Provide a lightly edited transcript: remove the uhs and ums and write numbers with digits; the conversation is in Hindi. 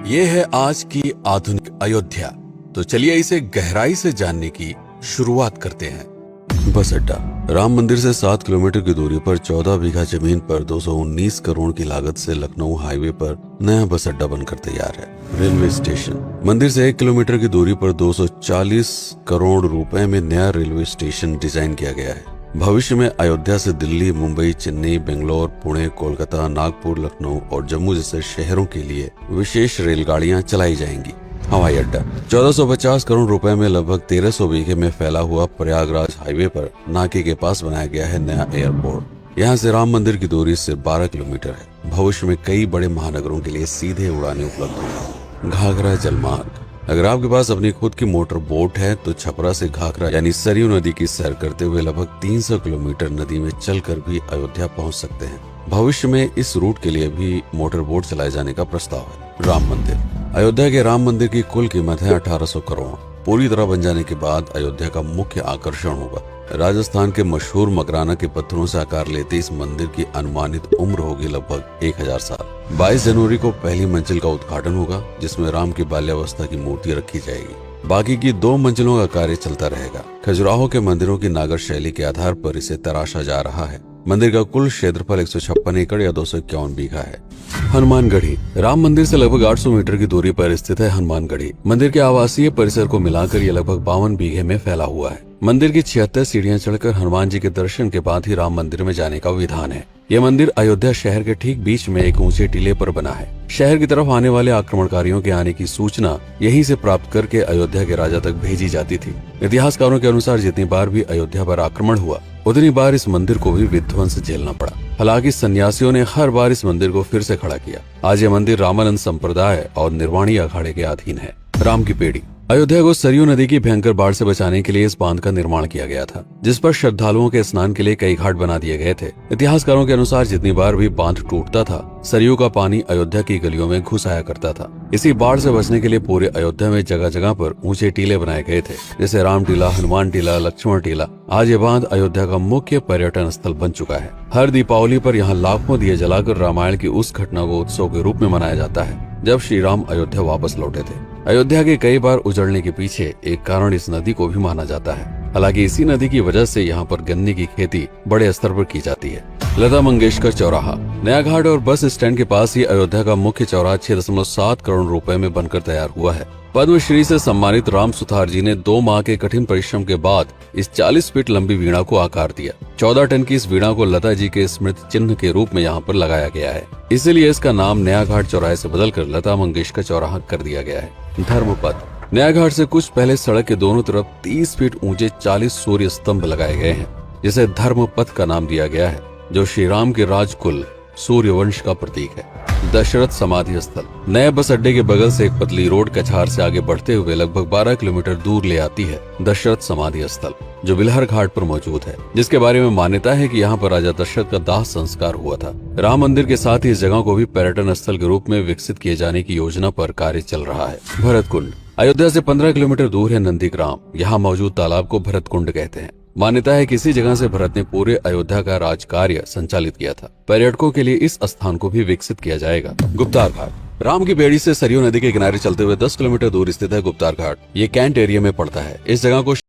ये है आज की आधुनिक अयोध्या। तो चलिए इसे गहराई से जानने की शुरुआत करते हैं। बस अड्डा। राम मंदिर से 7 किलोमीटर की दूरी पर 14 बीघा जमीन पर 219 करोड़ की लागत से लखनऊ हाईवे पर नया बस अड्डा बनकर तैयार है। Railway station. मंदिर से 1 किलोमीटर की दूरी पर 240 करोड़ रुपए में नया रेलवे स्टेशन डिजाइन किया गया है। भविष्य में अयोध्या से दिल्ली, मुंबई, चेन्नई, बेंगलोर, पुणे, कोलकाता, नागपुर, लखनऊ और जम्मू जैसे शहरों के लिए विशेष रेलगाड़ियां चलाई जाएंगी। हवाई अड्डा। 1450 करोड़ रुपए में लगभग 1300 बीघे में फैला हुआ प्रयागराज हाईवे पर नाके के पास बनाया गया है नया एयरपोर्ट। यहाँ से राम मंदिर की दूरी सिर्फ 12 किलोमीटर है। भविष्य में कई बड़े महानगरों के लिए सीधे उड़ानें उपलब्ध होंगी। घाघरा जलमार्ग। अगर आपके पास अपनी खुद की मोटर बोट है तो छपरा से घाघरा यानी सरयू नदी की सैर करते हुए लगभग 300 किलोमीटर नदी में चलकर भी अयोध्या पहुंच सकते हैं। भविष्य में इस रूट के लिए भी मोटर बोट चलाए जाने का प्रस्ताव है। राम मंदिर। अयोध्या के राम मंदिर की कुल कीमत है 1800 करोड़। पूरी तरह बन जाने के बाद अयोध्या का मुख्य आकर्षण होगा। राजस्थान के मशहूर मकराना के पत्थरों से आकार लेते इस मंदिर की अनुमानित उम्र होगी लगभग 1000 साल। 22 जनवरी को पहली मंजिल का उद्घाटन होगा, जिसमें राम की बाल्यावस्था की मूर्ति रखी जाएगी। बाकी की 2 मंजिलों का कार्य चलता रहेगा। खजुराहो के मंदिरों की नागर शैली के आधार पर इसे तराशा जा रहा है। मंदिर का कुल क्षेत्रफल 156 एकड़ या 251 बीघा है। हनुमानगढ़ी। राम मंदिर से लगभग 800 मीटर की दूरी पर स्थित है हनुमानगढ़ी। मंदिर के आवासीय परिसर को मिलाकर यह लगभग 52 बीघे में फैला हुआ है। मंदिर की 76 सीढ़ियां चढ़कर हनुमान जी के दर्शन के बाद ही राम मंदिर में जाने का विधान है। यह मंदिर अयोध्या शहर के ठीक बीच में एक ऊंचे टीले पर बना है। शहर की तरफ आने वाले आक्रमणकारियों के आने की सूचना यहीं से प्राप्त करके अयोध्या के राजा तक भेजी जाती थी। इतिहासकारों के अनुसार जितनी बार भी अयोध्या पर आक्रमण हुआ उतनी बार इस मंदिर को भी विध्वंस झेलना पड़ा। हालांकि सन्यासियों ने हर बार इस मंदिर को फिर से खड़ा किया। आज यह मंदिर रामानंद संप्रदाय और निर्वाणी अखाड़े के अधीन है। राम की पेड़ी। अयोध्या को सरयू नदी की भयंकर बाढ़ से बचाने के लिए इस बांध का निर्माण किया गया था, जिस पर श्रद्धालुओं के स्नान के लिए कई घाट बना दिए गए थे। इतिहासकारों के अनुसार जितनी बार भी बांध टूटता था, सरयू का पानी अयोध्या की गलियों में घुस आया करता था। इसी बाढ़ से बचने के लिए पूरे अयोध्या में जगह जगह पर ऊंचे टीले बनाए गए थे, जैसे राम टीला, हनुमान टीला, लक्ष्मण टीला। आज ये बांध अयोध्या का मुख्य पर्यटन स्थल बन चुका है। हर दीपावली पर यहाँ लाखों दिए जलाकर रामायण की उस घटना को उत्सव के रूप में मनाया जाता है जब श्री राम अयोध्या वापस लौटे थे। अयोध्या के कई बार उजड़ने के पीछे एक कारण इस नदी को भी माना जाता है। हालांकि इसी नदी की वजह से यहाँ पर गन्ने की खेती बड़े स्तर पर की जाती है। लता मंगेशकर चौराहा। नया घाट और बस स्टैंड के पास ही अयोध्या का मुख्य चौराहा 6.7 करोड़ रुपए में बनकर तैयार हुआ है। पद्मश्री से सम्मानित राम सुथार जी ने 2 माह के कठिन परिश्रम के बाद इस 40 फीट लंबी वीणा को आकार दिया। 14 टन की इस वीणा को लता जी के स्मृति चिन्ह के रूप में यहाँ पर लगाया गया है। इसीलिए इसका नाम नया घाट चौराहे से बदलकर लता मंगेशकर चौराहा कर दिया गया है। धर्मपथ। नया घाट से कुछ पहले सड़क के दोनों तरफ 30 फीट ऊंचे 40 सूर्य स्तंभ लगाए गए हैं, जिसे धर्मपथ का नाम दिया गया है, जो श्री राम के राजकुल सूर्यवंश का प्रतीक है। दशरथ समाधि स्थल। नए बस अड्डे के बगल से एक पतली रोड कछार से आगे बढ़ते हुए लगभग 12 किलोमीटर दूर ले आती है दशरथ समाधि स्थल, जो बिलहर घाट पर मौजूद है, जिसके बारे में मान्यता है कि यहाँ पर राजा दशरथ का दाह संस्कार हुआ था। राम मंदिर के साथ ही इस जगह को भी पर्यटन स्थल के रूप में विकसित किए जाने की योजना पर कार्य चल रहा है। भरत कुंड। अयोध्या से 15 किलोमीटर दूर है नंदीग्राम। यहाँ मौजूद तालाब को भरत कुंड कहते हैं। मान्यता है कि इसी जगह से भरत ने पूरे अयोध्या का राज कार्य संचालित किया था। पर्यटकों के लिए इस स्थान को भी विकसित किया जाएगा। गुप्तार घाट। राम की बेड़ी से सरयू नदी के किनारे चलते हुए 10 किलोमीटर दूर स्थित है गुप्तार घाट। ये कैंट एरिया में पड़ता है। इस जगह को